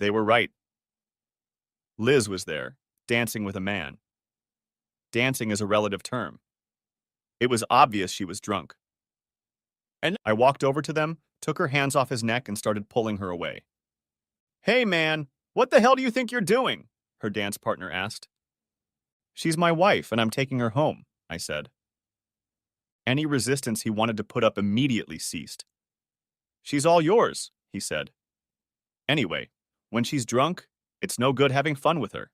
They were right. Liz was there, dancing with a man. Dancing is a relative term. It was obvious she was drunk. And I walked over to them, took her hands off his neck, and started pulling her away. Hey, man, what the hell do you think you're doing? Her dance partner asked. She's my wife, and I'm taking her home, I said. Any resistance he wanted to put up immediately ceased. She's all yours, he said. Anyway, when she's drunk, it's no good having fun with her.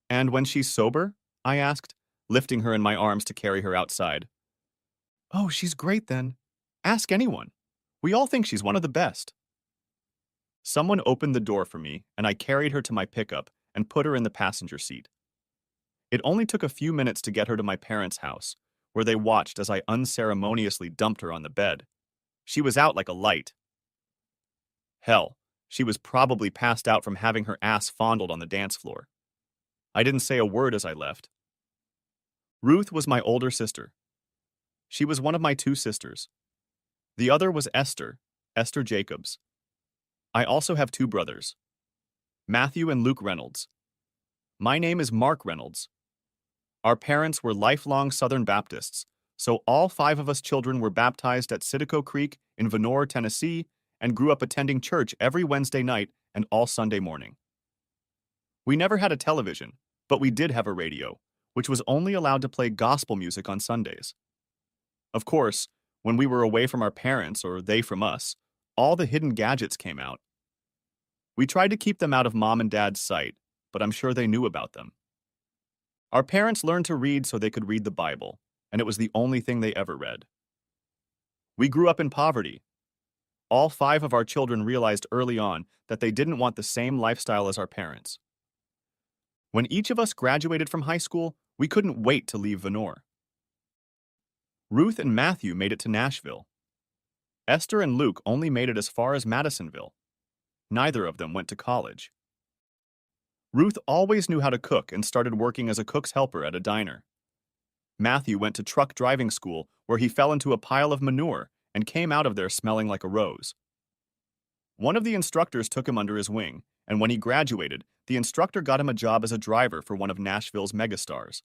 And when she's sober? I asked, lifting her in my arms to carry her outside. Oh, she's great then. Ask anyone. We all think she's one of the best. Someone opened the door for me, and I carried her to my pickup and put her in the passenger seat. It only took a few minutes to get her to my parents' house, where they watched as I unceremoniously dumped her on the bed. She was out like a light. Hell, she was probably passed out from having her ass fondled on the dance floor. I didn't say a word as I left. Ruth was my older sister. She was one of my two sisters. The other was Esther Jacobs. I also have two brothers, Matthew and Luke Reynolds. My name is Mark Reynolds. Our parents were lifelong Southern Baptists, so all five of us children were baptized at Citico Creek in Vonore, Tennessee, and grew up attending church every Wednesday night and all Sunday morning. We never had a television, but we did have a radio, which was only allowed to play gospel music on Sundays. Of course, when we were away from our parents or they from us, all the hidden gadgets came out. We tried to keep them out of Mom and Dad's sight, but I'm sure they knew about them. Our parents learned to read so they could read the Bible, and it was the only thing they ever read. We grew up in poverty. All five of our children realized early on that they didn't want the same lifestyle as our parents. When each of us graduated from high school, we couldn't wait to leave Vonore. Ruth and Matthew made it to Nashville. Esther and Luke only made it as far as Madisonville. Neither of them went to college. Ruth always knew how to cook and started working as a cook's helper at a diner. Matthew went to truck driving school where he fell into a pile of manure and came out of there smelling like a rose. One of the instructors took him under his wing, and when he graduated, the instructor got him a job as a driver for one of Nashville's megastars.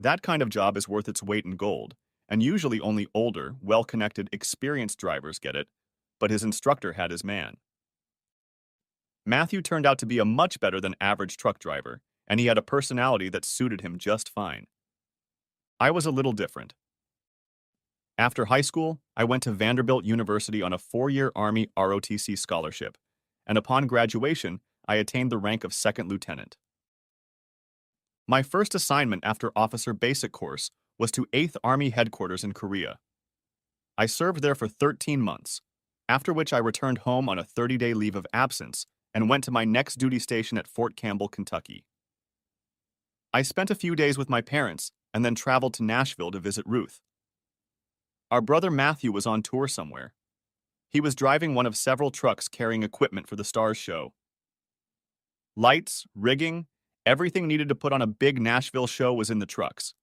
That kind of job is worth its weight in gold, and usually only older, well-connected, experienced drivers get it, but his instructor had his man. Matthew turned out to be a much better than average truck driver, and he had a personality that suited him just fine. I was a little different. After high school, I went to Vanderbilt University on a 4-year Army ROTC scholarship, and upon graduation, I attained the rank of second lieutenant. My first assignment after Officer Basic Course was to 8th Army Headquarters in Korea. I served there for 13 months, after which I returned home on a 30-day leave of absence and went to my next duty station at Fort Campbell, Kentucky. I spent a few days with my parents and then traveled to Nashville to visit Ruth. Our brother Matthew was on tour somewhere. He was driving one of several trucks carrying equipment for the Stars show. Lights, rigging, everything needed to put on a big Nashville show was in the trucks.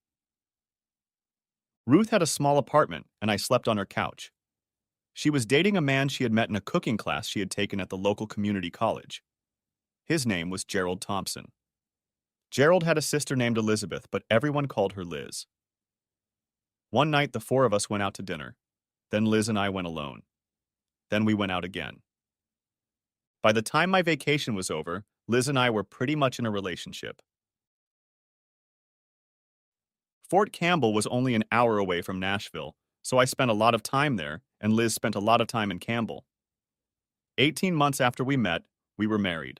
Ruth had a small apartment, and I slept on her couch. She was dating a man she had met in a cooking class she had taken at the local community college. His name was Gerald Thompson. Gerald had a sister named Elizabeth, but everyone called her Liz. One night, the four of us went out to dinner. Then Liz and I went alone. Then we went out again. By the time my vacation was over, Liz and I were pretty much in a relationship. Fort Campbell was only an hour away from Nashville, so I spent a lot of time there, and Liz spent a lot of time in Campbell. 18 months after we met, we were married.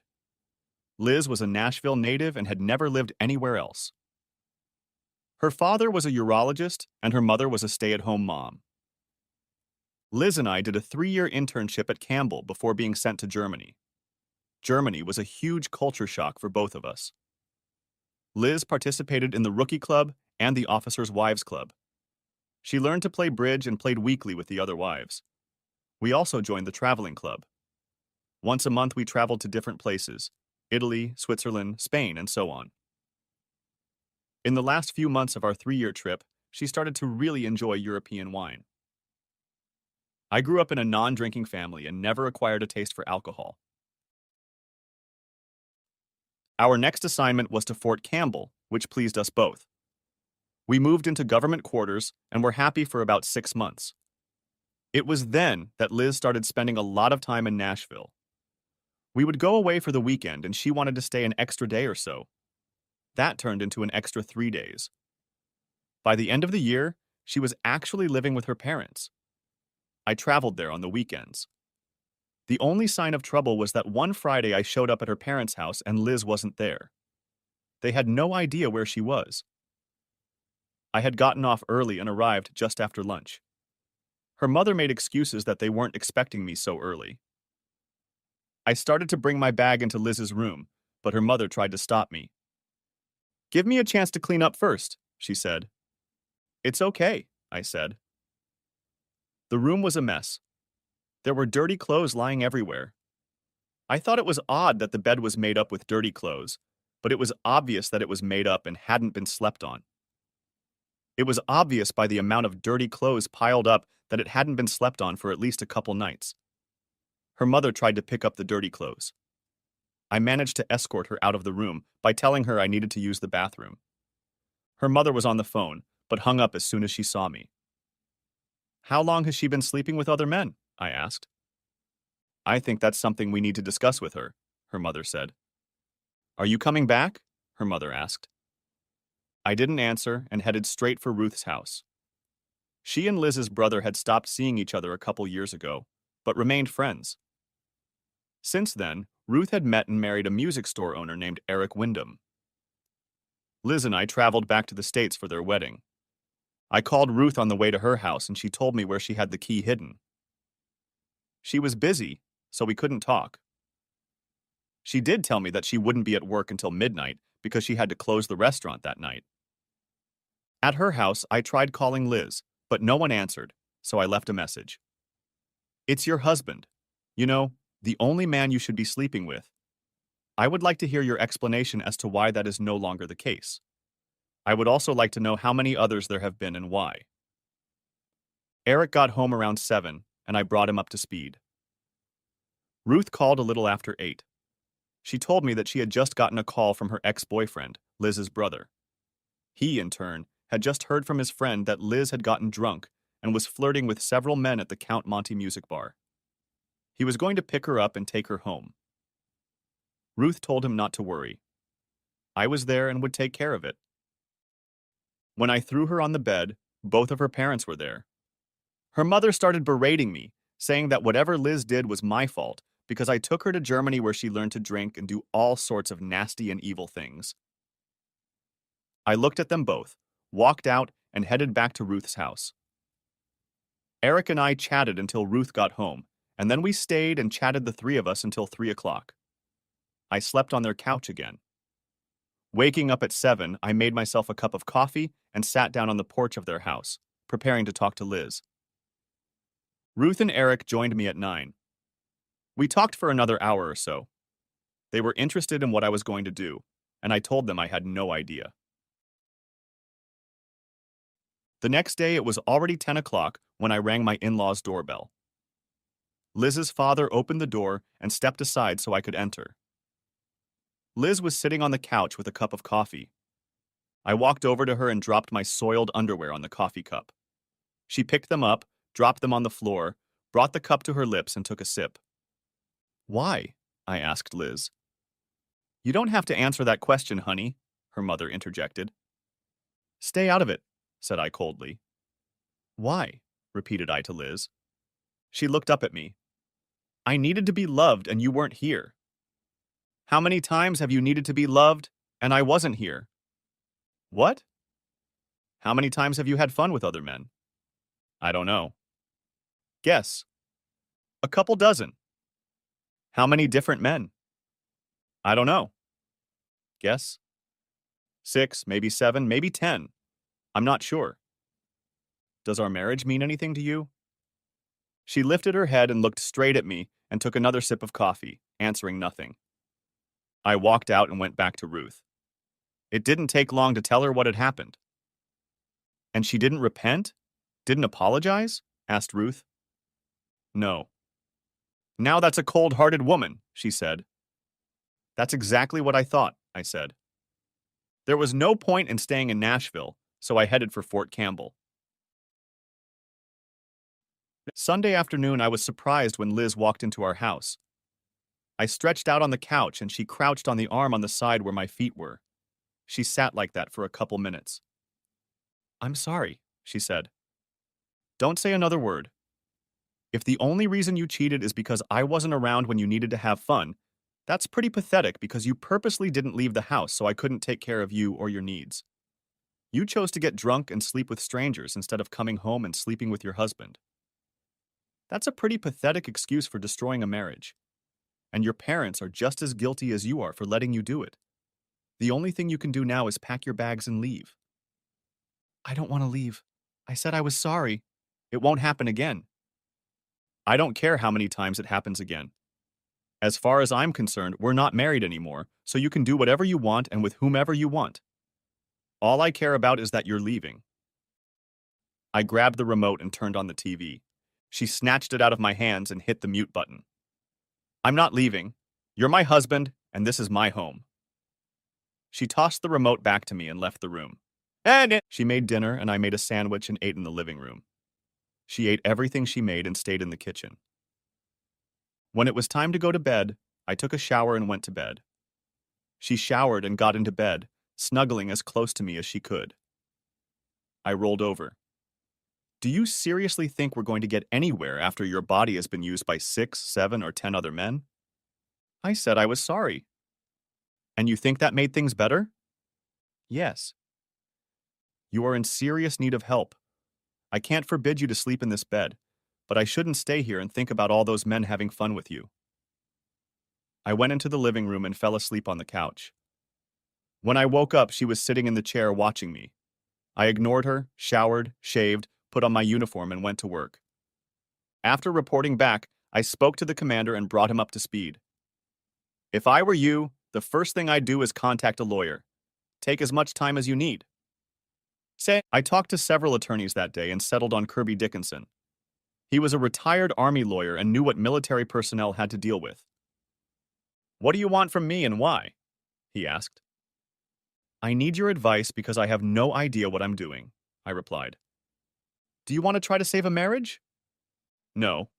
Liz was a Nashville native and had never lived anywhere else. Her father was a urologist, and her mother was a stay-at-home mom. Liz and I did a 3-year internship at Campbell before being sent to Germany. Germany was a huge culture shock for both of us. Liz participated in the Rookie Club and the Officers' Wives Club. She learned to play bridge and played weekly with the other wives. We also joined the traveling club. Once a month we traveled to different places: Italy, Switzerland, Spain, and so on. In the last few months of our 3-year trip, she started to really enjoy European wine. I grew up in a non-drinking family and never acquired a taste for alcohol. Our next assignment was to Fort Campbell, which pleased us both. We moved into government quarters and were happy for about 6 months. It was then that Liz started spending a lot of time in Nashville. We would go away for the weekend and she wanted to stay an extra day or so. That turned into an extra 3 days. By the end of the year, she was actually living with her parents. I traveled there on the weekends. The only sign of trouble was that one Friday I showed up at her parents' house and Liz wasn't there. They had no idea where she was. I had gotten off early and arrived just after lunch. Her mother made excuses that they weren't expecting me so early. I started to bring my bag into Liz's room, but her mother tried to stop me. "Give me a chance to clean up first," she said. "It's okay," I said. The room was a mess. There were dirty clothes lying everywhere. I thought it was odd that the bed was made up with dirty clothes, but it was obvious that it was made up and hadn't been slept on. It was obvious by the amount of dirty clothes piled up that it hadn't been slept on for at least a couple nights. Her mother tried to pick up the dirty clothes. I managed to escort her out of the room by telling her I needed to use the bathroom. Her mother was on the phone, but hung up as soon as she saw me. "How long has she been sleeping with other men?" I asked. "I think that's something we need to discuss with her," her mother said. "Are you coming back?" her mother asked. I didn't answer and headed straight for Ruth's house. She and Liz's brother had stopped seeing each other a couple years ago, but remained friends. Since then, Ruth had met and married a music store owner named Eric Wyndham. Liz and I traveled back to the States for their wedding. I called Ruth on the way to her house and she told me where she had the key hidden. She was busy, so we couldn't talk. She did tell me that she wouldn't be at work until midnight because she had to close the restaurant that night. At her house, I tried calling Liz, but no one answered, so I left a message. "It's your husband. You know, the only man you should be sleeping with. I would like to hear your explanation as to why that is no longer the case. I would also like to know how many others there have been and why." Eric got home around 7, and I brought him up to speed. Ruth called a little after 8. She told me that she had just gotten a call from her ex-boyfriend, Liz's brother. He, in turn, had just heard from his friend that Liz had gotten drunk and was flirting with several men at the Count Monte music bar. He was going to pick her up and take her home. Ruth told him not to worry. I was there and would take care of it. When I threw her on the bed, both of her parents were there. Her mother started berating me, saying that whatever Liz did was my fault because I took her to Germany where she learned to drink and do all sorts of nasty and evil things. I looked at them both, walked out, and headed back to Ruth's house. Eric and I chatted until Ruth got home, and then we stayed and chatted the three of us until 3 o'clock. I slept on their couch again. Waking up at 7, I made myself a cup of coffee and sat down on the porch of their house, preparing to talk to Liz. Ruth and Eric joined me at 9. We talked for another hour or so. They were interested in what I was going to do, and I told them I had no idea. The next day, it was already 10 o'clock when I rang my in-laws' doorbell. Liz's father opened the door and stepped aside so I could enter. Liz was sitting on the couch with a cup of coffee. I walked over to her and dropped my soiled underwear on the coffee cup. She picked them up, dropped them on the floor, brought the cup to her lips, and took a sip. "Why?" I asked Liz. "You don't have to answer that question, honey," her mother interjected. "Stay out of it," said I coldly. "Why?" repeated I to Liz. She looked up at me. "I needed to be loved and you weren't here." "How many times have you needed to be loved and I wasn't here?" "What?" "How many times have you had fun with other men?" "I don't know." "Guess." "A couple dozen." "How many different men?" "I don't know." "Guess." 6, maybe 7, maybe 10. I'm not sure. "Does our marriage mean anything to you?" She lifted her head and looked straight at me and took another sip of coffee, answering nothing. I walked out and went back to Ruth. It didn't take long to tell her what had happened. "And she didn't repent? Didn't apologize?" asked Ruth. "No." "Now that's a cold-hearted woman," she said. "That's exactly what I thought," I said. There was no point in staying in Nashville, so I headed for Fort Campbell. Sunday afternoon, I was surprised when Liz walked into our house. I stretched out on the couch and she crouched on the arm on the side where my feet were. She sat like that for a couple minutes. I'm sorry, she said. Don't say another word. If the only reason you cheated is because I wasn't around when you needed to have fun, that's pretty pathetic because you purposely didn't leave the house so I couldn't take care of you or your needs. You chose to get drunk and sleep with strangers instead of coming home and sleeping with your husband. That's a pretty pathetic excuse for destroying a marriage. And your parents are just as guilty as you are for letting you do it. The only thing you can do now is pack your bags and leave. I don't want to leave. I said I was sorry. It won't happen again. I don't care how many times it happens again. As far as I'm concerned, we're not married anymore, so you can do whatever you want and with whomever you want. All I care about is that you're leaving. I grabbed the remote and turned on the TV. She snatched it out of my hands and hit the mute button. I'm not leaving. You're my husband, and this is my home. She tossed the remote back to me and left the room. She made dinner, and I made a sandwich and ate in the living room. She ate everything she made and stayed in the kitchen. When it was time to go to bed, I took a shower and went to bed. She showered and got into bed, snuggling as close to me as she could. I rolled over. Do you seriously think we're going to get anywhere after your body has been used by 6, 7, or 10 other men? I said I was sorry. And you think that made things better? Yes. You are in serious need of help. I can't forbid you to sleep in this bed, but I shouldn't stay here and think about all those men having fun with you. I went into the living room and fell asleep on the couch. When I woke up, she was sitting in the chair watching me. I ignored her, showered, shaved, put on my uniform, and went to work. After reporting back, I spoke to the commander and brought him up to speed. If I were you, the first thing I'd do is contact a lawyer. Take as much time as you need. I talked to several attorneys that day and settled on Kirby Dickinson. He was a retired Army lawyer and knew what military personnel had to deal with. What do you want from me and why? He asked. I need your advice because I have no idea what I'm doing, I replied. Do you want to try to save a marriage? No.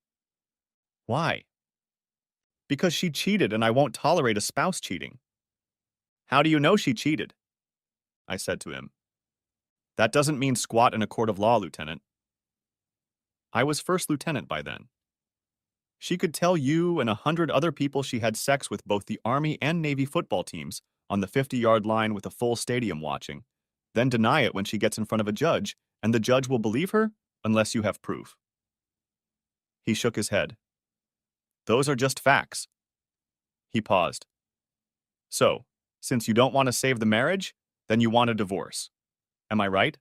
Why? Because she cheated and I won't tolerate a spouse cheating. How do you know she cheated? I said to him. That doesn't mean squat in a court of law, Lieutenant. I was first lieutenant by then. She could tell you and 100 other people she had sex with both the Army and Navy football teams on the 50-yard line with a full stadium watching, then deny it when she gets in front of a judge, and the judge will believe her unless you have proof. He shook his head. Those are just facts. He paused. So, since you don't want to save the marriage, then you want a divorce. Am I right?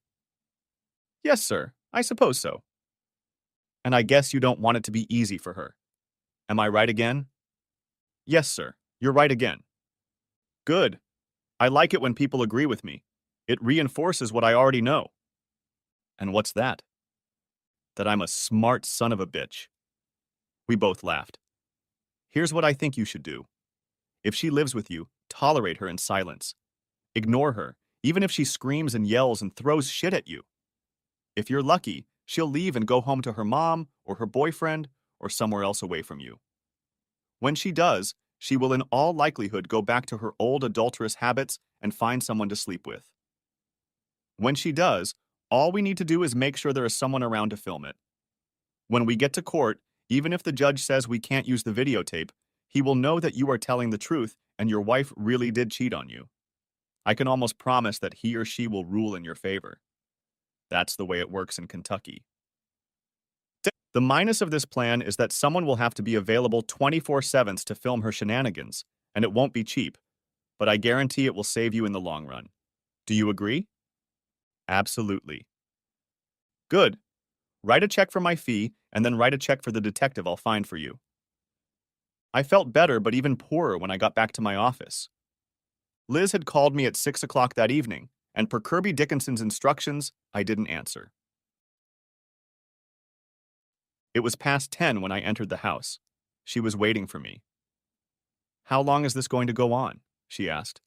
Yes, sir. I suppose so. And I guess you don't want it to be easy for her. Am I right again? Yes, sir. You're right again. Good. I like it when people agree with me. It reinforces what I already know. And what's that? That I'm a smart son of a bitch. We both laughed. Here's what I think you should do. If she lives with you, tolerate her in silence. Ignore her, even if she screams and yells and throws shit at you. If you're lucky, she'll leave and go home to her mom or her boyfriend or somewhere else away from you. When she does, she will in all likelihood go back to her old adulterous habits and find someone to sleep with. When she does, all we need to do is make sure there is someone around to film it. When we get to court, even if the judge says we can't use the videotape, he will know that you are telling the truth and your wife really did cheat on you. I can almost promise that he or she will rule in your favor. That's the way it works in Kentucky. The minus of this plan is that someone will have to be available 24/7 to film her shenanigans, and it won't be cheap, but I guarantee it will save you in the long run. Do you agree? Absolutely. Good. Write a check for my fee, and then write a check for the detective I'll find for you. I felt better, but even poorer when I got back to my office. Liz had called me at 6 o'clock that evening, and per Kirby Dickinson's instructions, I didn't answer. It was past 10 when I entered the house. She was waiting for me. How long is this going to go on? She asked.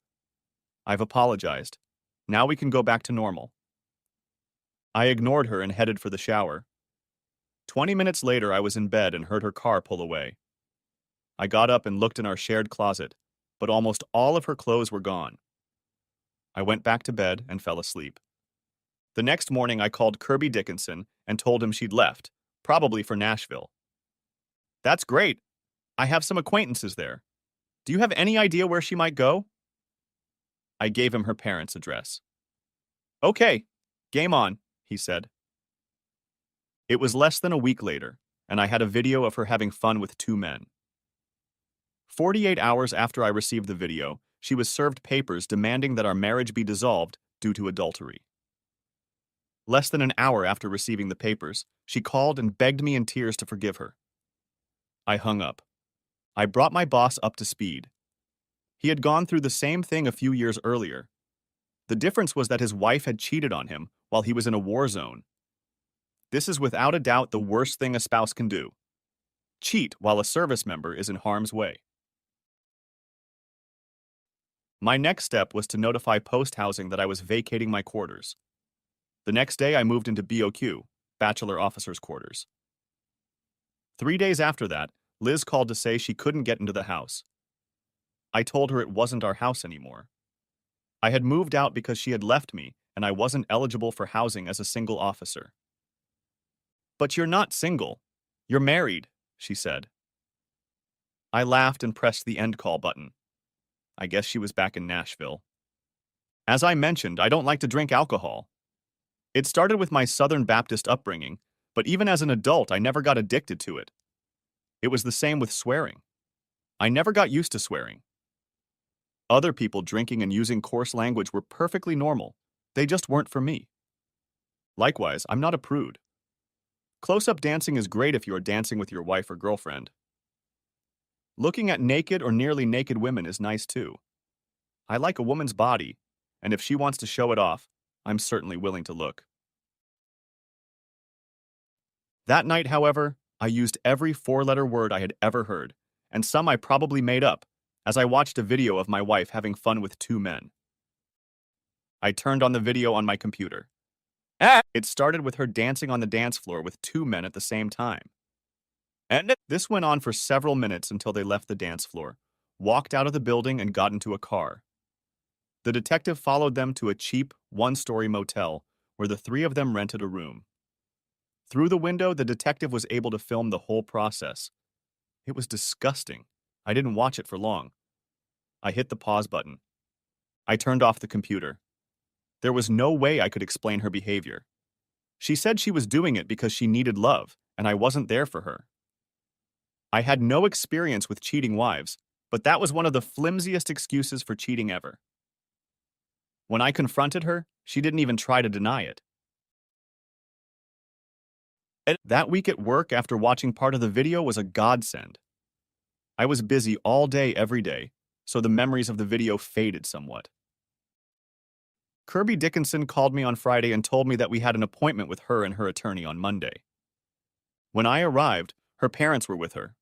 I've apologized. Now we can go back to normal. I ignored her and headed for the shower. 20 minutes later, I was in bed and heard her car pull away. I got up and looked in our shared closet, but almost all of her clothes were gone. I went back to bed and fell asleep. The next morning, I called Kirby Dickinson and told him she'd left, probably for Nashville. That's great. I have some acquaintances there. Do you have any idea where she might go? I gave him her parents' address. Okay, game on, he said. It was less than a week later, and I had a video of her having fun with two men. 48 hours after I received the video, she was served papers demanding that our marriage be dissolved due to adultery. Less than an hour after receiving the papers, she called and begged me in tears to forgive her. I hung up. I brought my boss up to speed. He had gone through the same thing a few years earlier. The difference was that his wife had cheated on him while he was in a war zone. This is without a doubt the worst thing a spouse can do. Cheat while a service member is in harm's way. My next step was to notify Post Housing that I was vacating my quarters. The next day I moved into BOQ, Bachelor Officers' Quarters. 3 days after that, Liz called to say she couldn't get into the house. I told her it wasn't our house anymore. I had moved out because she had left me and I wasn't eligible for housing as a single officer. But you're not single. You're married, she said. I laughed and pressed the end call button. I guess she was back in Nashville. As I mentioned, I don't like to drink alcohol. It started with my Southern Baptist upbringing, but even as an adult, I never got addicted to it. It was the same with swearing. I never got used to swearing. Other people drinking and using coarse language were perfectly normal. They just weren't for me. Likewise, I'm not a prude. Close-up dancing is great if you are dancing with your wife or girlfriend. Looking at naked or nearly naked women is nice too. I like a woman's body, and if she wants to show it off, I'm certainly willing to look. That night, however, I used every four-letter word I had ever heard, and some I probably made up, as I watched a video of my wife having fun with two men. I turned on the video on my computer. It started with her dancing on the dance floor with two men at the same time. And this went on for several minutes until they left the dance floor, walked out of the building, and got into a car. The detective followed them to a cheap, one-story motel where the three of them rented a room. Through the window, the detective was able to film the whole process. It was disgusting. I didn't watch it for long. I hit the pause button. I turned off the computer. There was no way I could explain her behavior. She said she was doing it because she needed love, and I wasn't there for her. I had no experience with cheating wives, but that was one of the flimsiest excuses for cheating ever. When I confronted her, she didn't even try to deny it. That week at work, after watching part of the video, was a godsend. I was busy all day, every day, so the memories of the video faded somewhat. Kirby Dickinson called me on Friday and told me that we had an appointment with her and her attorney on Monday. When I arrived, her parents were with her.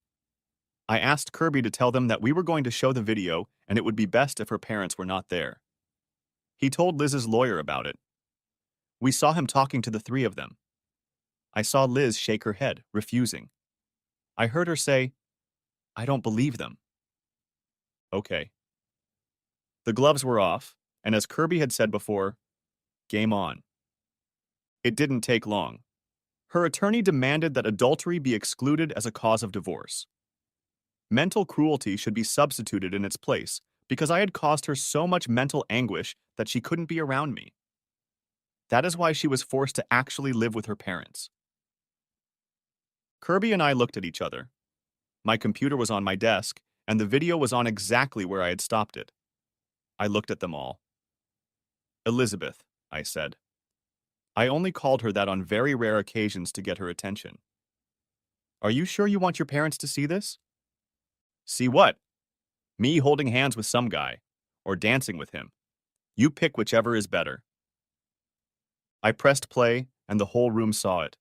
I asked Kirby to tell them that we were going to show the video and it would be best if her parents were not there. He told Liz's lawyer about it. We saw him talking to the three of them. I saw Liz shake her head, refusing. I heard her say, "I don't believe them." Okay. The gloves were off, and as Kirby had said before, game on. It didn't take long. Her attorney demanded that adultery be excluded as a cause of divorce. Mental cruelty should be substituted in its place because I had caused her so much mental anguish that she couldn't be around me. That is why she was forced to actually live with her parents. Kirby and I looked at each other. My computer was on my desk, and the video was on exactly where I had stopped it. I looked at them all. "Elizabeth," I said. I only called her that on very rare occasions to get her attention. "Are you sure you want your parents to see this?" "See what?" "Me holding hands with some guy, or dancing with him. You pick whichever is better." I pressed play, and the whole room saw it.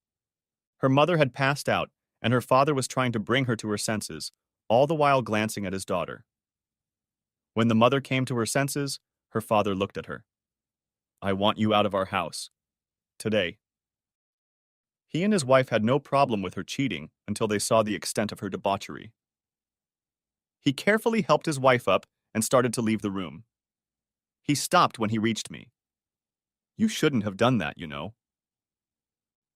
Her mother had passed out, and her father was trying to bring her to her senses, all the while glancing at his daughter. When the mother came to her senses, Her father looked at her. I want you out of our house. Today. He and his wife had no problem with her cheating until they saw the extent of her debauchery. He carefully helped his wife up and started to leave the room. He stopped when he reached me. You shouldn't have done that, you know.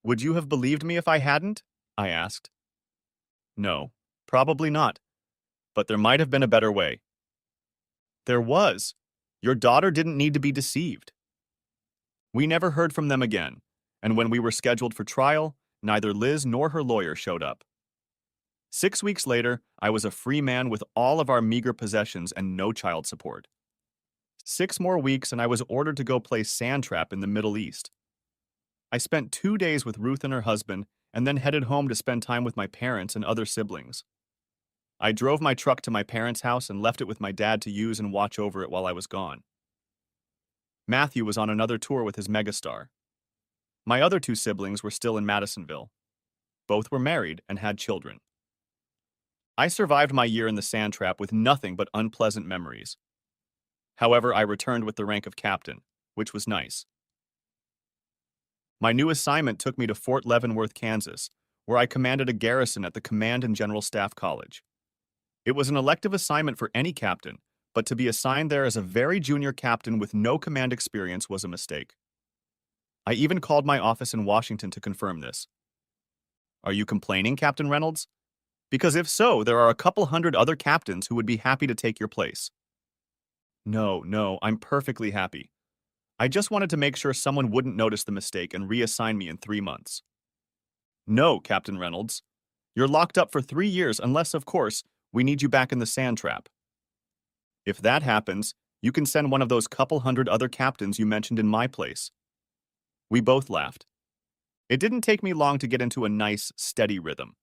Would you have believed me if I hadn't? I asked. No, probably not. But there might have been a better way. There was. Your daughter didn't need to be deceived. We never heard from them again, and when we were scheduled for trial, neither Liz nor her lawyer showed up. 6 weeks later, I was a free man with all of our meager possessions and no child support. 6 more weeks and I was ordered to go play sand trap in the Middle East. I spent 2 days with Ruth and her husband and then headed home to spend time with my parents and other siblings. I drove my truck to my parents' house and left it with my dad to use and watch over it while I was gone. Matthew was on another tour with his megastar. My other two siblings were still in Madisonville. Both were married and had children. I survived my year in the sand trap with nothing but unpleasant memories. However, I returned with the rank of captain, which was nice. My new assignment took me to Fort Leavenworth, Kansas, where I commanded a garrison at the Command and General Staff College. It was an elective assignment for any captain, but to be assigned there as a very junior captain with no command experience was a mistake. I even called my office in Washington to confirm this. Are you complaining, Captain Reynolds? Because if so, there are a couple hundred other captains who would be happy to take your place. No, I'm perfectly happy. I just wanted to make sure someone wouldn't notice the mistake and reassign me in 3 months. No, Captain Reynolds. You're locked up for 3 years unless, of course, we need you back in the sand trap. If that happens, you can send one of those couple hundred other captains you mentioned in my place. We both laughed. It didn't take me long to get into a nice, steady rhythm.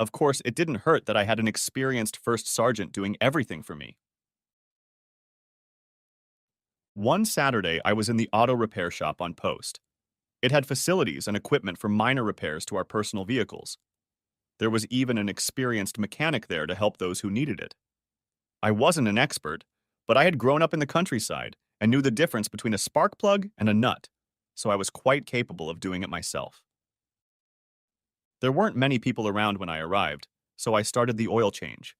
Of course, it didn't hurt that I had an experienced first sergeant doing everything for me. One Saturday, I was in the auto repair shop on post. It had facilities and equipment for minor repairs to our personal vehicles. There was even an experienced mechanic there to help those who needed it. I wasn't an expert, but I had grown up in the countryside and knew the difference between a spark plug and a nut, so I was quite capable of doing it myself. There weren't many people around when I arrived, so I started the oil change.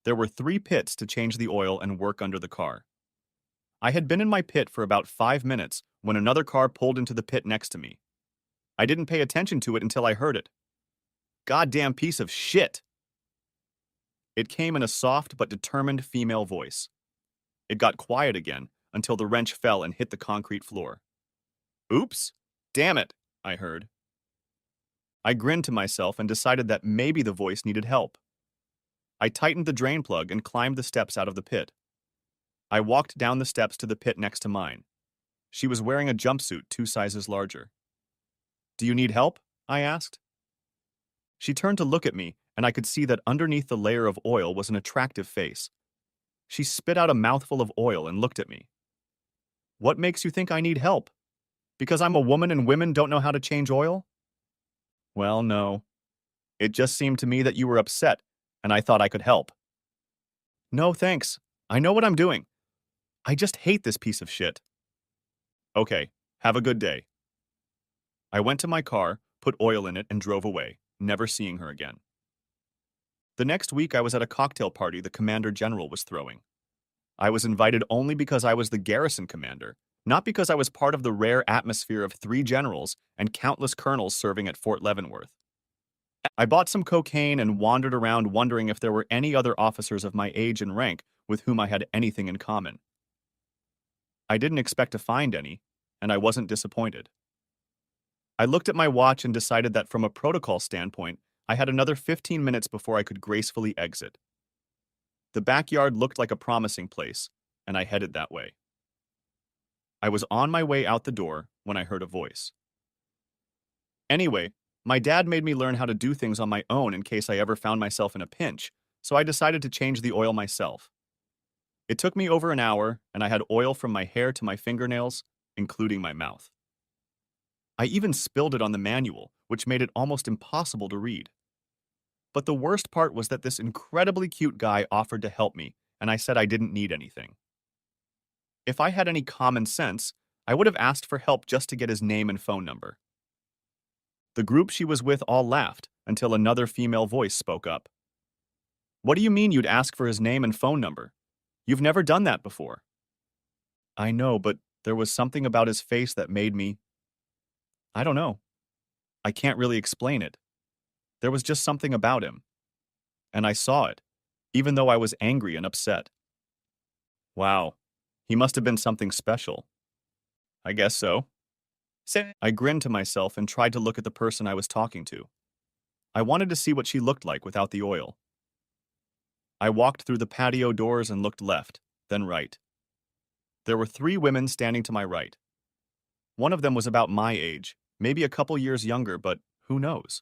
There were 3 pits to change the oil and work under the car. I had been in my pit for about 5 minutes when another car pulled into the pit next to me. I didn't pay attention to it until I heard it. Goddamn piece of shit! It came in a soft but determined female voice. It got quiet again until the wrench fell and hit the concrete floor. Oops! Damn it! I heard. I grinned to myself and decided that maybe the voice needed help. I tightened the drain plug and climbed the steps out of the pit. I walked down the steps to the pit next to mine. She was wearing a jumpsuit 2 sizes larger. Do you need help? I asked. She turned to look at me, and I could see that underneath the layer of oil was an attractive face. She spit out a mouthful of oil and looked at me. What makes you think I need help? Because I'm a woman and women don't know how to change oil? Well, no. It just seemed to me that you were upset, and I thought I could help. No, thanks. I know what I'm doing. I just hate this piece of shit. Okay, have a good day. I went to my car, put oil in it, and drove away, never seeing her again. The next week, I was at a cocktail party the Commander General was throwing. I was invited only because I was the garrison commander, not because I was part of the rare atmosphere of 3 generals and countless colonels serving at Fort Leavenworth. I bought some cocaine and wandered around wondering if there were any other officers of my age and rank with whom I had anything in common. I didn't expect to find any, and I wasn't disappointed. I looked at my watch and decided that from a protocol standpoint, I had another 15 minutes before I could gracefully exit. The backyard looked like a promising place, and I headed that way. I was on my way out the door when I heard a voice. Anyway, my dad made me learn how to do things on my own in case I ever found myself in a pinch, so I decided to change the oil myself. It took me over an hour, and I had oil from my hair to my fingernails, including my mouth. I even spilled it on the manual, which made it almost impossible to read. But the worst part was that this incredibly cute guy offered to help me, and I said I didn't need anything. If I had any common sense, I would have asked for help just to get his name and phone number. The group she was with all laughed until another female voice spoke up. What do you mean you'd ask for his name and phone number? You've never done that before. I know, but there was something about his face that made me. I don't know. I can't really explain it. There was just something about him. And I saw it, even though I was angry and upset. Wow, he must have been something special. I guess so. I grinned to myself and tried to look at the person I was talking to. I wanted to see what she looked like without the oil. I walked through the patio doors and looked left, then right. There were 3 women standing to my right. One of them was about my age, maybe a couple years younger, but who knows?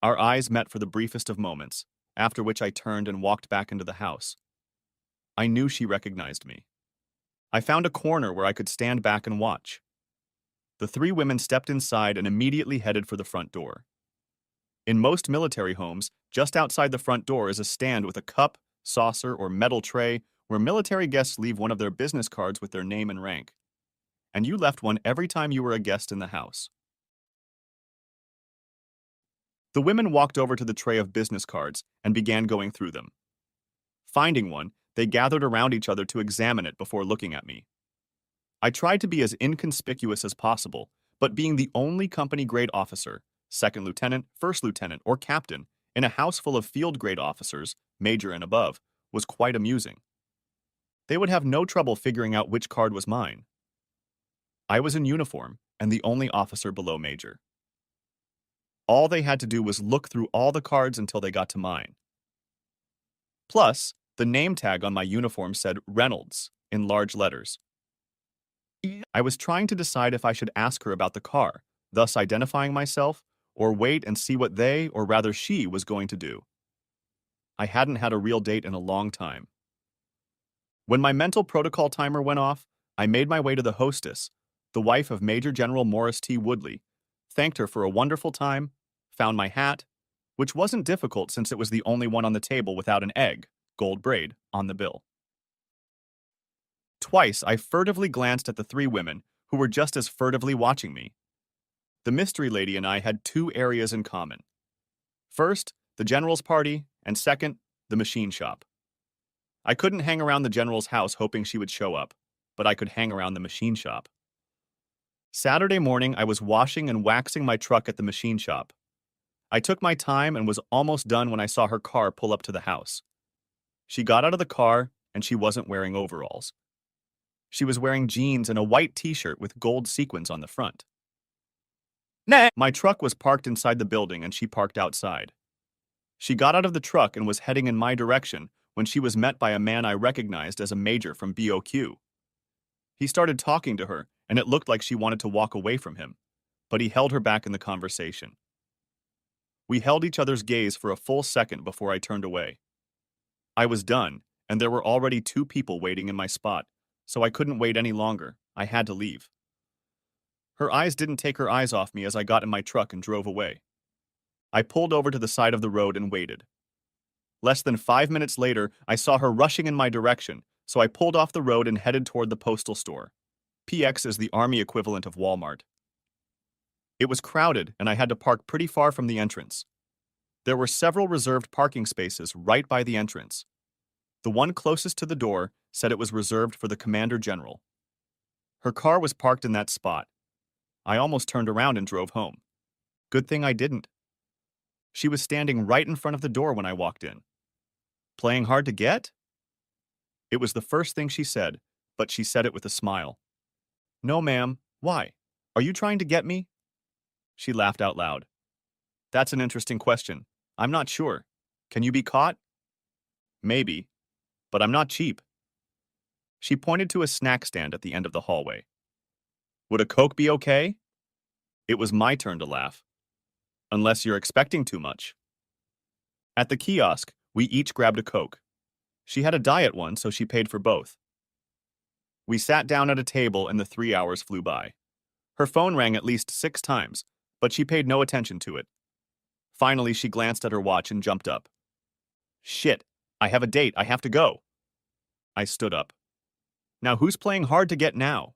Our eyes met for the briefest of moments, after which I turned and walked back into the house. I knew she recognized me. I found a corner where I could stand back and watch. The 3 women stepped inside and immediately headed for the front door. In most military homes, just outside the front door is a stand with a cup, saucer, or metal tray where military guests leave one of their business cards with their name and rank. And you left one every time you were a guest in the house. The women walked over to the tray of business cards and began going through them. Finding one, they gathered around each other to examine it before looking at me. I tried to be as inconspicuous as possible, but being the only company-grade officer, second lieutenant, first lieutenant, or captain, in a house full of field-grade officers, major and above, was quite amusing. They would have no trouble figuring out which card was mine. I was in uniform and the only officer below major. All they had to do was look through all the cards until they got to mine. Plus, the name tag on my uniform said Reynolds in large letters. I was trying to decide if I should ask her about the car, thus identifying myself, or wait and see what they, or rather she, was going to do. I hadn't had a real date in a long time. When my mental protocol timer went off, I made my way to the hostess, the wife of Major General Morris T. Woodley, thanked her for a wonderful time, found my hat, which wasn't difficult since it was the only one on the table without an egg, gold braid, on the bill. Twice I furtively glanced at the 3 women, who were just as furtively watching me. The mystery lady and I had 2 areas in common. First, the general's party, and second, the machine shop. I couldn't hang around the general's house hoping she would show up, but I could hang around the machine shop. Saturday morning, I was washing and waxing my truck at the machine shop. I took my time and was almost done when I saw her car pull up to the house. She got out of the car, and she wasn't wearing overalls. She was wearing jeans and a white t-shirt with gold sequins on the front. Nah. My truck was parked inside the building and she parked outside. She got out of the truck and was heading in my direction when she was met by a man I recognized as a major from BOQ. He started talking to her, and it looked like she wanted to walk away from him, but he held her back in the conversation. We held each other's gaze for a full second before I turned away. I was done, and there were already 2 people waiting in my spot, so I couldn't wait any longer. I had to leave. Her eyes didn't take her eyes off me as I got in my truck and drove away. I pulled over to the side of the road and waited. Less than 5 minutes later, I saw her rushing in my direction, so I pulled off the road and headed toward the postal store. PX is the Army equivalent of Walmart. It was crowded, and I had to park pretty far from the entrance. There were several reserved parking spaces right by the entrance. The one closest to the door said it was reserved for the Commander General. Her car was parked in that spot. I almost turned around and drove home. Good thing I didn't. She was standing right in front of the door when I walked in. Playing hard to get? It was the first thing she said, but she said it with a smile. No, ma'am. Why? Are you trying to get me? She laughed out loud. That's an interesting question. I'm not sure. Can you be caught? Maybe, but I'm not cheap. She pointed to a snack stand at the end of the hallway. Would a Coke be okay? It was my turn to laugh. Unless you're expecting too much. At the kiosk, we each grabbed a Coke. She had a diet one, so she paid for both. We sat down at a table and the 3 hours flew by. Her phone rang at least 6 times, but she paid no attention to it. Finally, she glanced at her watch and jumped up. Shit, I have a date, I have to go. I stood up. Now who's playing hard to get now?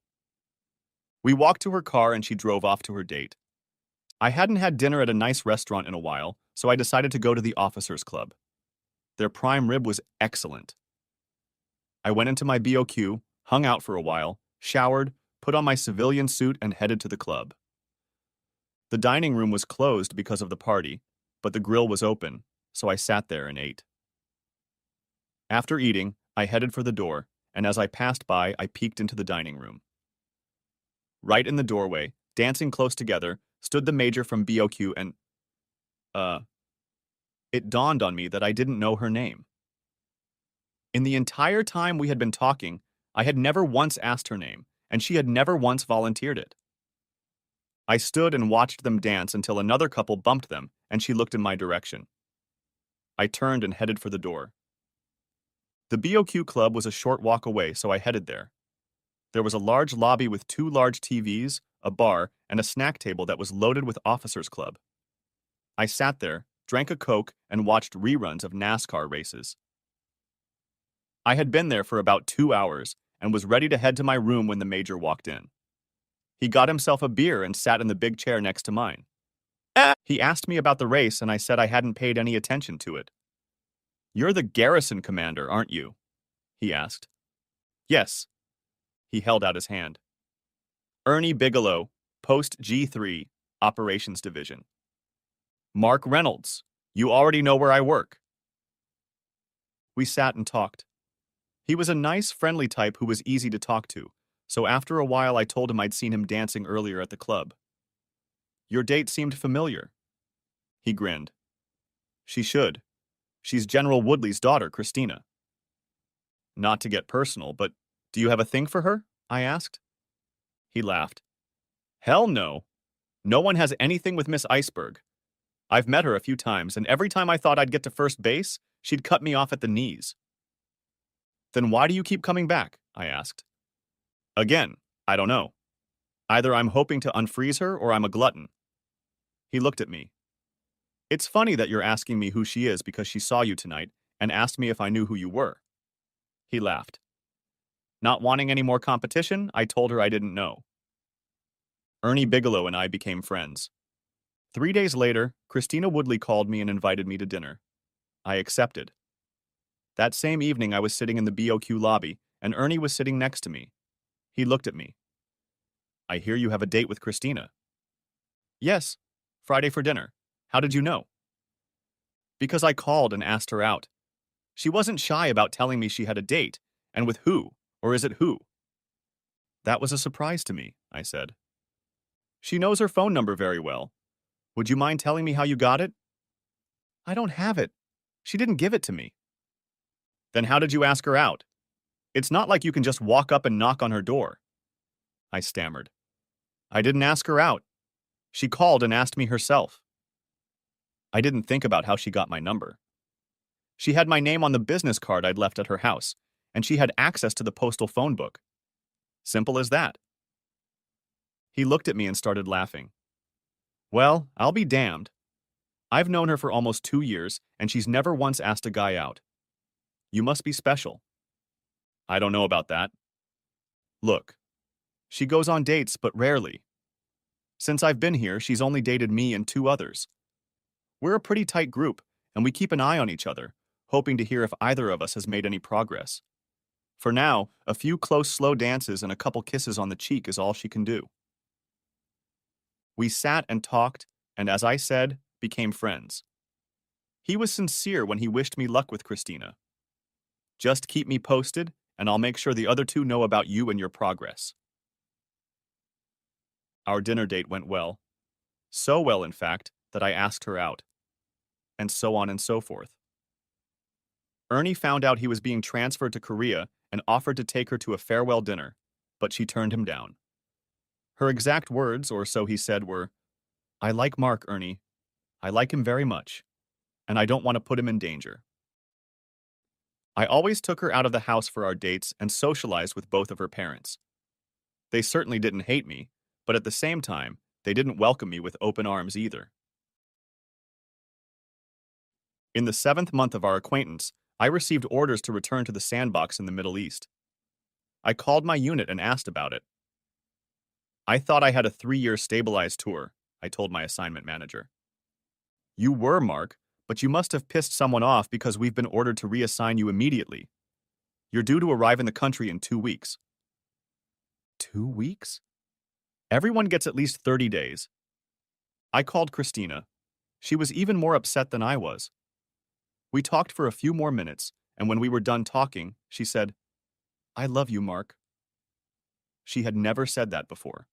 We walked to her car and she drove off to her date. I hadn't had dinner at a nice restaurant in a while, so I decided to go to the Officers Club. Their prime rib was excellent. I went into my BOQ, hung out for a while, showered, put on my civilian suit, and headed to the club. The dining room was closed because of the party, but the grill was open, so I sat there and ate. After eating, I headed for the door, and as I passed by, I peeked into the dining room. Right in the doorway, dancing close together, stood the major from BOQ and, it dawned on me that I didn't know her name. In the entire time we had been talking, I had never once asked her name, and she had never once volunteered it. I stood and watched them dance until another couple bumped them, and she looked in my direction. I turned and headed for the door. The BOQ club was a short walk away, so I headed there. There was a large lobby with 2 large TVs, a bar, and a snack table that was loaded with Officers Club. I sat there, drank a Coke, and watched reruns of NASCAR races. I had been there for about 2 hours and was ready to head to my room when the major walked in. He got himself a beer and sat in the big chair next to mine. He asked me about the race, and I said I hadn't paid any attention to it. "You're the garrison commander, aren't you?" he asked. "Yes." He held out his hand. "Ernie Bigelow, Post G3, Operations Division." "Mark Reynolds, you already know where I work." We sat and talked. He was a nice, friendly type who was easy to talk to, so after a while I told him I'd seen him dancing earlier at the club. "Your date seemed familiar." He grinned. "She should. She's General Woodley's daughter, Christina." "Not to get personal, but do you have a thing for her?" I asked. He laughed. "Hell no. No one has anything with Miss Iceberg. I've met her a few times, and every time I thought I'd get to first base, she'd cut me off at the knees." "Then why do you keep coming back?" I asked. "Again, I don't know. Either I'm hoping to unfreeze her or I'm a glutton." He looked at me. "It's funny that you're asking me who she is because she saw you tonight and asked me if I knew who you were." He laughed. Not wanting any more competition, I told her I didn't know. Ernie Bigelow and I became friends. 3 days later, Christina Woodley called me and invited me to dinner. I accepted. That same evening, I was sitting in the BOQ lobby, and Ernie was sitting next to me. He looked at me. "I hear you have a date with Christina." "Yes, Friday for dinner. How did you know?" "Because I called and asked her out. She wasn't shy about telling me she had a date, and with who, or is it who?" "That was a surprise to me," I said. "She knows her phone number very well. Would you mind telling me how you got it?" "I don't have it. She didn't give it to me." "Then how did you ask her out? It's not like you can just walk up and knock on her door." I stammered. "I didn't ask her out. She called and asked me herself." I didn't think about how she got my number. She had my name on the business card I'd left at her house, and she had access to the postal phone book. Simple as that. He looked at me and started laughing. "Well, I'll be damned. I've known her for almost 2 years, and she's never once asked a guy out. You must be special." "I don't know about that." "Look, she goes on dates, but rarely. Since I've been here, she's only dated me and 2 others. We're a pretty tight group, and we keep an eye on each other, hoping to hear if either of us has made any progress. For now, a few close, slow dances and a couple kisses on the cheek is all she can do." We sat and talked, and as I said, became friends. He was sincere when he wished me luck with Christina. "Just keep me posted, and I'll make sure the other 2 know about you and your progress." Our dinner date went well. So well, in fact, that I asked her out. And so on and so forth. Ernie found out he was being transferred to Korea and offered to take her to a farewell dinner, but she turned him down. Her exact words, or so he said, were, "I like Mark, Ernie. I like him very much, and I don't want to put him in danger." I always took her out of the house for our dates and socialized with both of her parents. They certainly didn't hate me, but at the same time, they didn't welcome me with open arms either. In the 7th month of our acquaintance, I received orders to return to the sandbox in the Middle East. I called my unit and asked about it. I thought I had a 3-year stabilized tour, I told my assignment manager. You were, Mark, but you must have pissed someone off because we've been ordered to reassign you immediately. You're due to arrive in the country in 2 weeks. 2 weeks? Everyone gets at least 30 days. I called Christina. She was even more upset than I was. We talked for a few more minutes, and when we were done talking, she said, I love you, Mark. She had never said that before.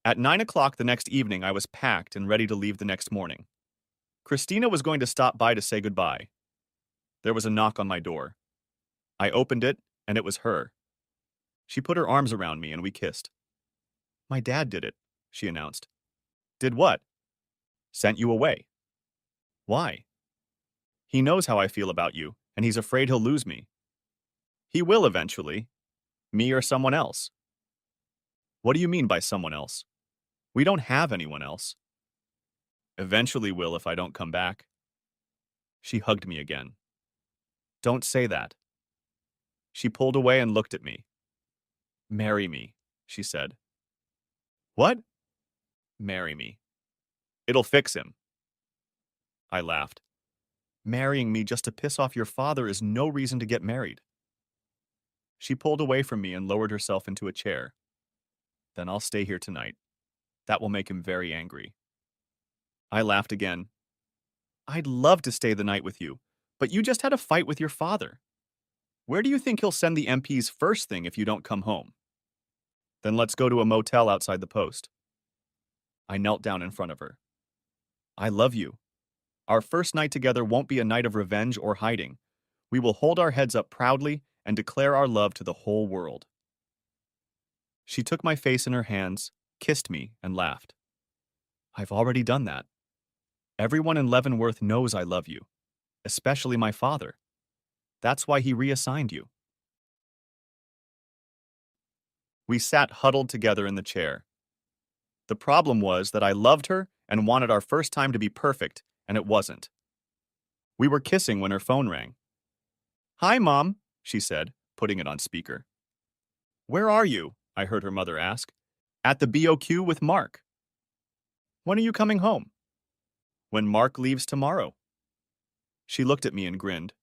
At 9 o'clock the next evening, I was packed and ready to leave the next morning. Christina was going to stop by to say goodbye. There was a knock on my door. I opened it, and it was her. She put her arms around me and we kissed. My dad did it, she announced. Did what? Sent you away. Why? He knows how I feel about you, and he's afraid he'll lose me. He will eventually. Me or someone else. What do you mean by someone else? We don't have anyone else. Eventually will if I don't come back. She hugged me again. Don't say that. She pulled away and looked at me. Marry me, she said. What? Marry me. It'll fix him. I laughed. Marrying me just to piss off your father is no reason to get married. She pulled away from me and lowered herself into a chair. Then I'll stay here tonight. That will make him very angry. I laughed again. I'd love to stay the night with you, but you just had a fight with your father. Where do you think he'll send the MPs first thing if you don't come home? Then let's go to a motel outside the post. I knelt down in front of her. I love you. Our first night together won't be a night of revenge or hiding. We will hold our heads up proudly and declare our love to the whole world. She took my face in her hands, kissed me, and laughed. I've already done that. Everyone in Leavenworth knows I love you, especially my father. That's why he reassigned you. We sat huddled together in the chair. The problem was that I loved her and wanted our first time to be perfect, and it wasn't. We were kissing when her phone rang. Hi, Mom, she said, putting it on speaker. Where are you? I heard her mother ask. At the BOQ with Mark. When are you coming home? When Mark leaves tomorrow. She looked at me and grinned.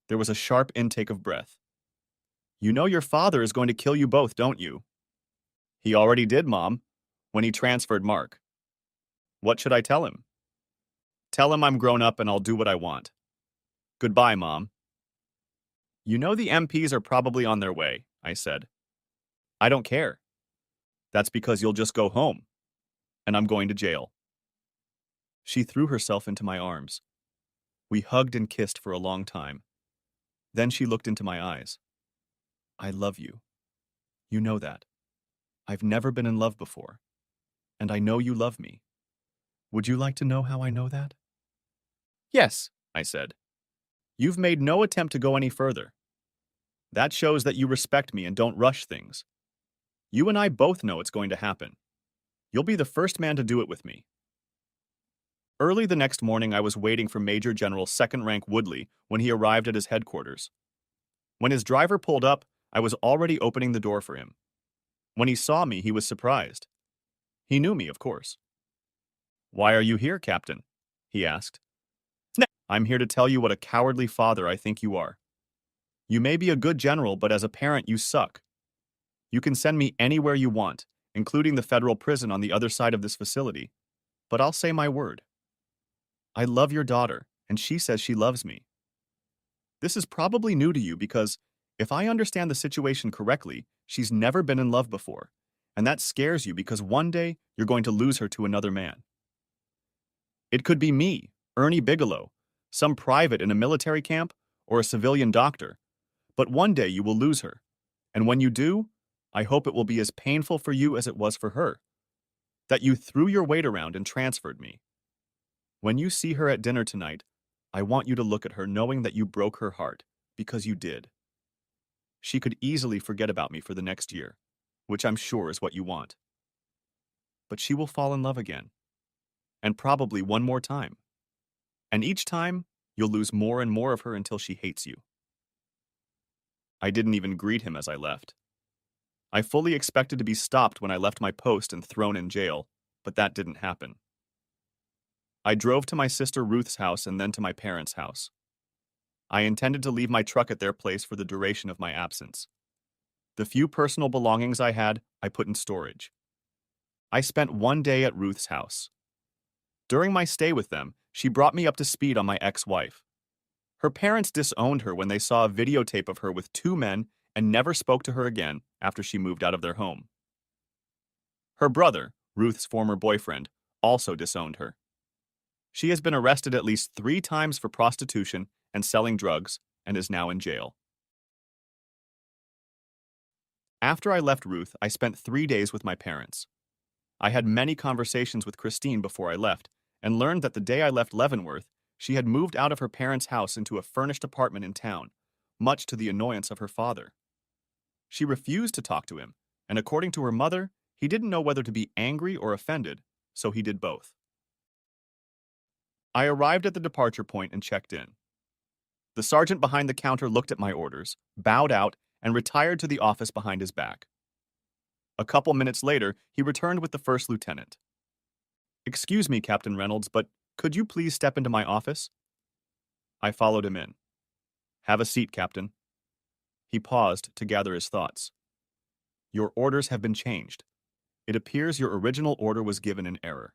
There was a sharp intake of breath. You know your father is going to kill you both, don't you? He already did, Mom, when he transferred Mark. What should I tell him? Tell him I'm grown up and I'll do what I want. Goodbye, Mom. You know the MPs are probably on their way, I said. I don't care. That's because you'll just go home, and I'm going to jail. She threw herself into my arms. We hugged and kissed for a long time. Then she looked into my eyes. I love you. You know that. I've never been in love before, and I know you love me. Would you like to know how I know that? Yes, I said. You've made no attempt to go any further. That shows that you respect me and don't rush things. You and I both know it's going to happen. You'll be the first man to do it with me. Early the next morning, I was waiting for Major General Second Rank Woodley when he arrived at his headquarters. When his driver pulled up, I was already opening the door for him. When he saw me, he was surprised. He knew me, of course. Why are you here, Captain? He asked. I'm here to tell you what a cowardly father I think you are. You may be a good general, but as a parent, you suck. You can send me anywhere you want, including the federal prison on the other side of this facility. But I'll say my word. I love your daughter, and she says she loves me. This is probably new to you because, if I understand the situation correctly, she's never been in love before, and that scares you because one day you're going to lose her to another man. It could be me, Ernie Bigelow, some private in a military camp, or a civilian doctor, but one day you will lose her, and when you do, I hope it will be as painful for you as it was for her, that you threw your weight around and transferred me. When you see her at dinner tonight, I want you to look at her knowing that you broke her heart, because you did. She could easily forget about me for the next year, which I'm sure is what you want. But she will fall in love again, and probably one more time. And each time, you'll lose more and more of her until she hates you. I didn't even greet him as I left. I fully expected to be stopped when I left my post and thrown in jail, but that didn't happen. I drove to my sister Ruth's house and then to my parents' house. I intended to leave my truck at their place for the duration of my absence. The few personal belongings I had, I put in storage. I spent one day at Ruth's house. During my stay with them, she brought me up to speed on my ex-wife. Her parents disowned her when they saw a videotape of her with two men and never spoke to her again after she moved out of their home. Her brother, Ruth's former boyfriend, also disowned her. She has been arrested at least 3 times for prostitution and selling drugs and is now in jail. After I left Ruth, I spent 3 days with my parents. I had many conversations with Christine before I left and learned that the day I left Leavenworth, she had moved out of her parents' house into a furnished apartment in town, much to the annoyance of her father. She refused to talk to him, and according to her mother, he didn't know whether to be angry or offended, so he did both. I arrived at the departure point and checked in. The sergeant behind the counter looked at my orders, bowed out, and retired to the office behind his back. A couple minutes later, he returned with the first lieutenant. "Excuse me, Captain Reynolds, but could you please step into my office?" I followed him in. "Have a seat, Captain." He paused to gather his thoughts. "Your orders have been changed. It appears your original order was given in error.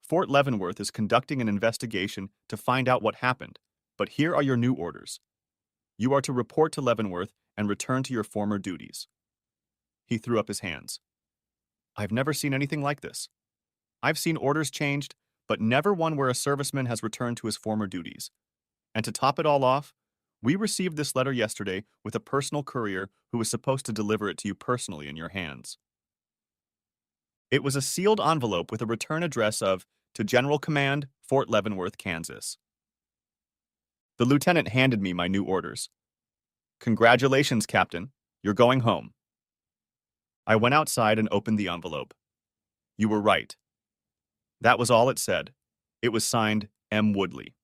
Fort Leavenworth is conducting an investigation to find out what happened, but here are your new orders. You are to report to Leavenworth and return to your former duties." He threw up his hands. "I've never seen anything like this. I've seen orders changed, but never one where a serviceman has returned to his former duties. And to top it all off, we received this letter yesterday with a personal courier who was supposed to deliver it to you personally in your hands." It was a sealed envelope with a return address of "To General Command, Fort Leavenworth, Kansas." The lieutenant handed me my new orders. "Congratulations, Captain. You're going home." I went outside and opened the envelope. You were right. That was all it said. It was signed M. Woodley.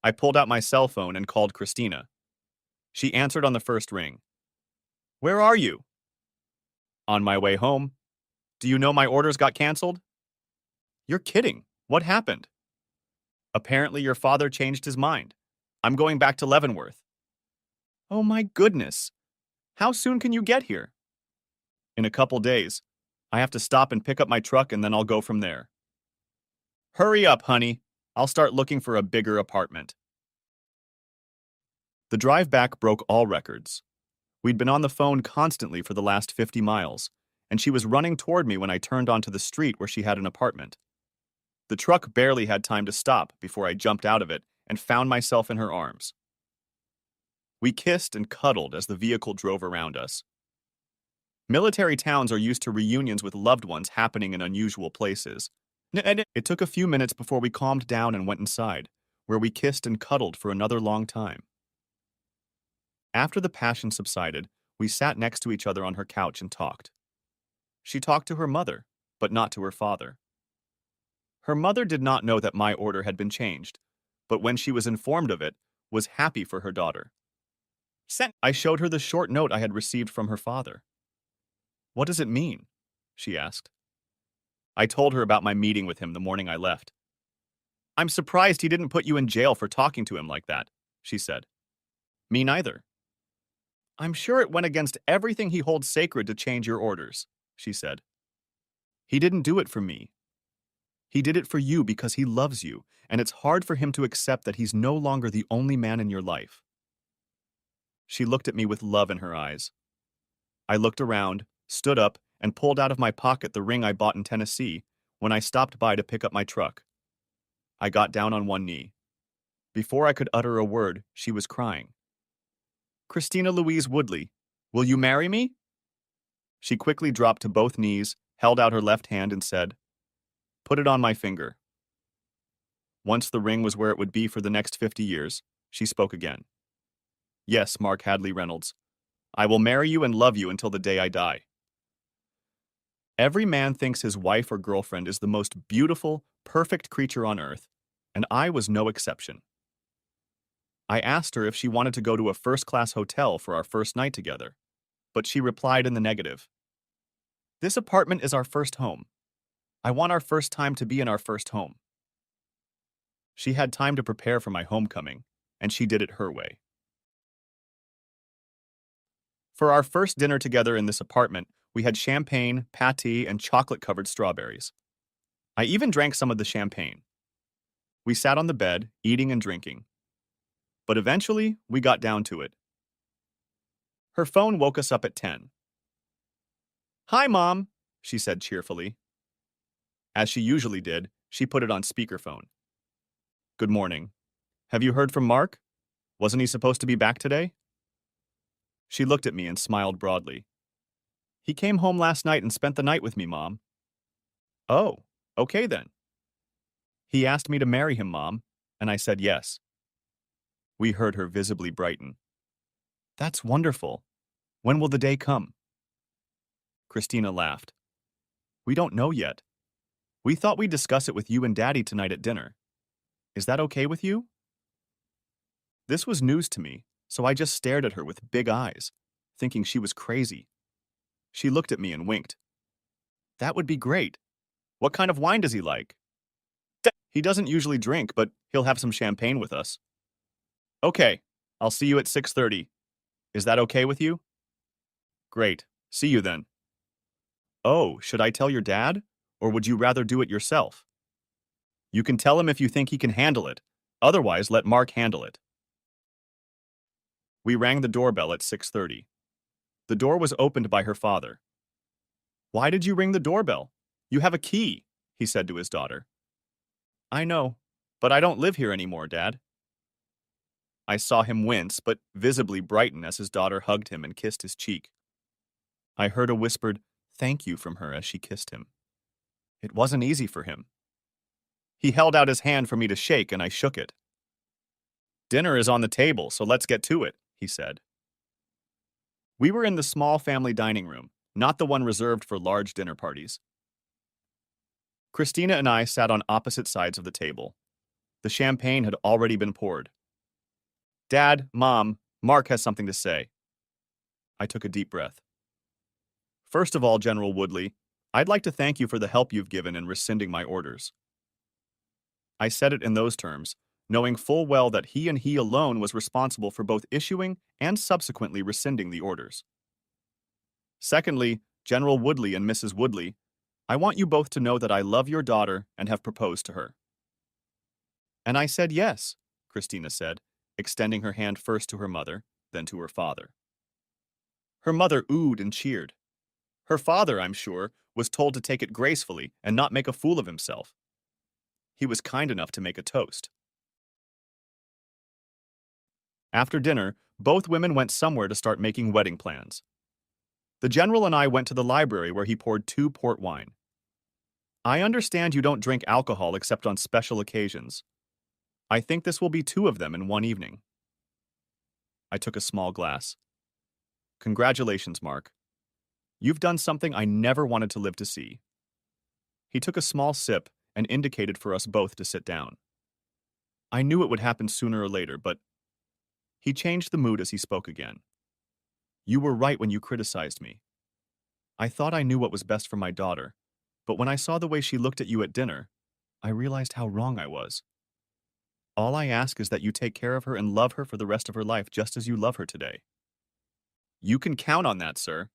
I pulled out my cell phone and called Christina. She answered on the first ring. "Where are you?" "On my way home. Do you know my orders got canceled?" "You're kidding. What happened?" "Apparently your father changed his mind. I'm going back to Leavenworth." "Oh my goodness. How soon can you get here?" "In a couple days. I have to stop and pick up my truck and then I'll go from there." "Hurry up, honey. I'll start looking for a bigger apartment." The drive back broke all records. We'd been on the phone constantly for the last 50 miles, and she was running toward me when I turned onto the street where she had an apartment. The truck barely had time to stop before I jumped out of it and found myself in her arms. We kissed and cuddled as the vehicle drove around us. Military towns are used to reunions with loved ones happening in unusual places. It took a few minutes before we calmed down and went inside, where we kissed and cuddled for another long time. After the passion subsided, we sat next to each other on her couch and talked. She talked to her mother, but not to her father. Her mother did not know that my order had been changed, but when she was informed of it, was happy for her daughter. I showed her the short note I had received from her father. "What does it mean?" she asked. I told her about my meeting with him the morning I left. "I'm surprised he didn't put you in jail for talking to him like that," she said. "Me neither." "I'm sure it went against everything he holds sacred to change your orders," she said. "He didn't do it for me. He did it for you because he loves you, and it's hard for him to accept that he's no longer the only man in your life." She looked at me with love in her eyes. I looked around, stood up, and pulled out of my pocket the ring I bought in Tennessee when I stopped by to pick up my truck. I got down on one knee. Before I could utter a word, she was crying. "Christina Louise Woodley, will you marry me?" She quickly dropped to both knees, held out her left hand, and said, "Put it on my finger." Once the ring was where it would be for the next 50 years, she spoke again. "Yes, Mark Hadley Reynolds, I will marry you and love you until the day I die." Every man thinks his wife or girlfriend is the most beautiful, perfect creature on earth, and I was no exception. I asked her if she wanted to go to a first-class hotel for our first night together, but she replied in the negative. This apartment is our first home. I want our first time to be in our first home. She had time to prepare for my homecoming, and she did it her way. For our first dinner together in this apartment, we had champagne, pâté, and chocolate-covered strawberries. I even drank some of the champagne. We sat on the bed, eating and drinking. But eventually, we got down to it. Her phone woke us up at 10. "Hi, Mom," she said cheerfully. As she usually did, she put it on speakerphone. "Good morning. Have you heard from Mark? Wasn't he supposed to be back today?" She looked at me and smiled broadly. "He came home last night and spent the night with me, Mom." "Oh, okay then." "He asked me to marry him, Mom, and I said yes." We heard her visibly brighten. "That's wonderful. When will the day come?" Christina laughed. "We don't know yet. We thought we'd discuss it with you and Daddy tonight at dinner. Is that okay with you?" This was news to me, so I just stared at her with big eyes, thinking she was crazy. She looked at me and winked. "That would be great. What kind of wine does he like?" "He doesn't usually drink, but he'll have some champagne with us." "Okay, I'll see you at 6:30. Is that okay with you?" "Great. See you then." "Oh, should I tell your dad? Or would you rather do it yourself?" "You can tell him if you think he can handle it. Otherwise, let Mark handle it." We rang the doorbell at 6:30. The door was opened by her father. "Why did you ring the doorbell? You have a key," he said to his daughter. "I know, but I don't live here anymore, Dad." I saw him wince, but visibly brighten as his daughter hugged him and kissed his cheek. I heard a whispered thank you from her as she kissed him. It wasn't easy for him. He held out his hand for me to shake, and I shook it. "Dinner is on the table, so let's get to it," he said. We were in the small family dining room, not the one reserved for large dinner parties. Christina and I sat on opposite sides of the table. The champagne had already been poured. "Dad, Mom, Mark has something to say." I took a deep breath. "First of all, General Woodley, I'd like to thank you for the help you've given in rescinding my orders." I said it in those terms, knowing full well that he and he alone was responsible for both issuing and subsequently rescinding the orders. "Secondly, General Woodley and Mrs. Woodley, I want you both to know that I love your daughter and have proposed to her." "And I said yes," Christina said, extending her hand first to her mother, then to her father. Her mother oohed and cheered. Her father, I'm sure, was told to take it gracefully and not make a fool of himself. He was kind enough to make a toast. After dinner, both women went somewhere to start making wedding plans. The general and I went to the library where he poured 2 port wine. "I understand you don't drink alcohol except on special occasions. I think this will be 2 of them in one evening." I took a small glass. "Congratulations, Mark. You've done something I never wanted to live to see." He took a small sip and indicated for us both to sit down. I knew it would happen sooner or later, but he changed the mood as he spoke again. "You were right when you criticized me. I thought I knew what was best for my daughter, but when I saw the way she looked at you at dinner, I realized how wrong I was. All I ask is that you take care of her and love her for the rest of her life just as you love her today." "You can count on that, sir.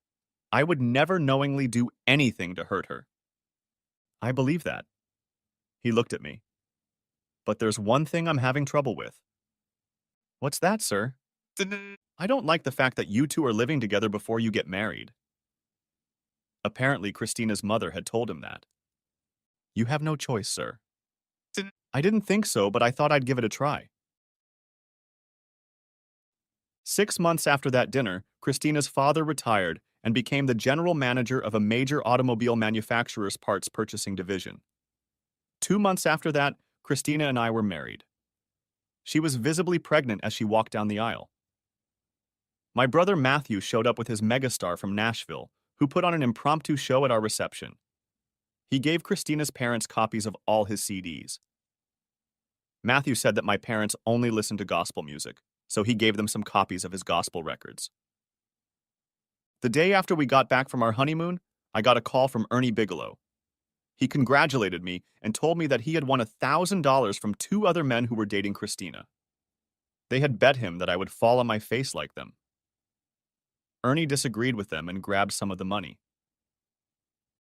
I would never knowingly do anything to hurt her." "I believe that." He looked at me. "But there's one thing I'm having trouble with." "What's that, sir?" "I don't like the fact that you two are living together before you get married." Apparently, Christina's mother had told him that. "You have no choice, sir." "I didn't think so, but I thought I'd give it a try." 6 months after that dinner, Christina's father retired and became the general manager of a major automobile manufacturer's parts purchasing division. 2 months after that, Christina and I were married. She was visibly pregnant as she walked down the aisle. My brother Matthew showed up with his megastar from Nashville, who put on an impromptu show at our reception. He gave Christina's parents copies of all his CDs. Matthew said that my parents only listened to gospel music, so he gave them some copies of his gospel records. The day after we got back from our honeymoon, I got a call from Ernie Bigelow. He congratulated me and told me that he had won $1,000 from two other men who were dating Christina. They had bet him that I would fall on my face like them. Ernie disagreed with them and grabbed some of the money.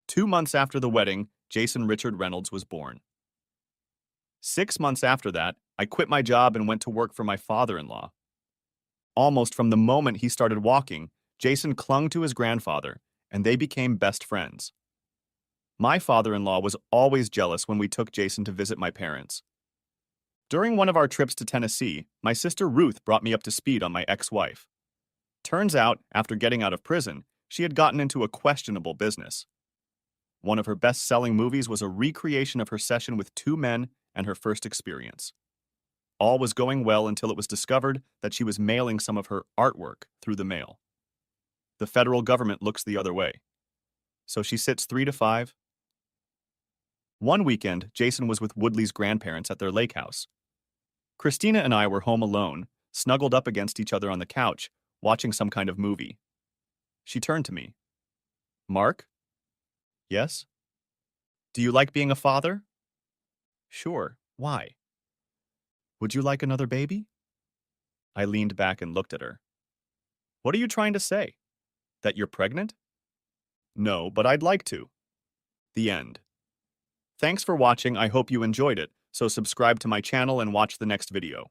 2 months after the wedding, Jason Richard Reynolds was born. 6 months after that, I quit my job and went to work for my father-in-law. Almost from the moment he started walking, Jason clung to his grandfather, and they became best friends. My father-in-law was always jealous when we took Jason to visit my parents. During one of our trips to Tennessee, my sister Ruth brought me up to speed on my ex-wife. Turns out, after getting out of prison, she had gotten into a questionable business. One of her best-selling movies was a recreation of her session with two men and her first experience. All was going well until it was discovered that she was mailing some of her artwork through the mail. The federal government looks the other way. So she sits 3 to 5. One weekend, Jason was with Woodley's grandparents at their lake house. Christina and I were home alone, snuggled up against each other on the couch, watching some kind of movie. She turned to me. Mark? Yes? Do you like being a father? Sure. Why? Would you like another baby? I leaned back and looked at her. What are you trying to say? That you're pregnant? No, but I'd like to. The end. Thanks for watching. I hope you enjoyed it, so subscribe to my channel and watch the next video.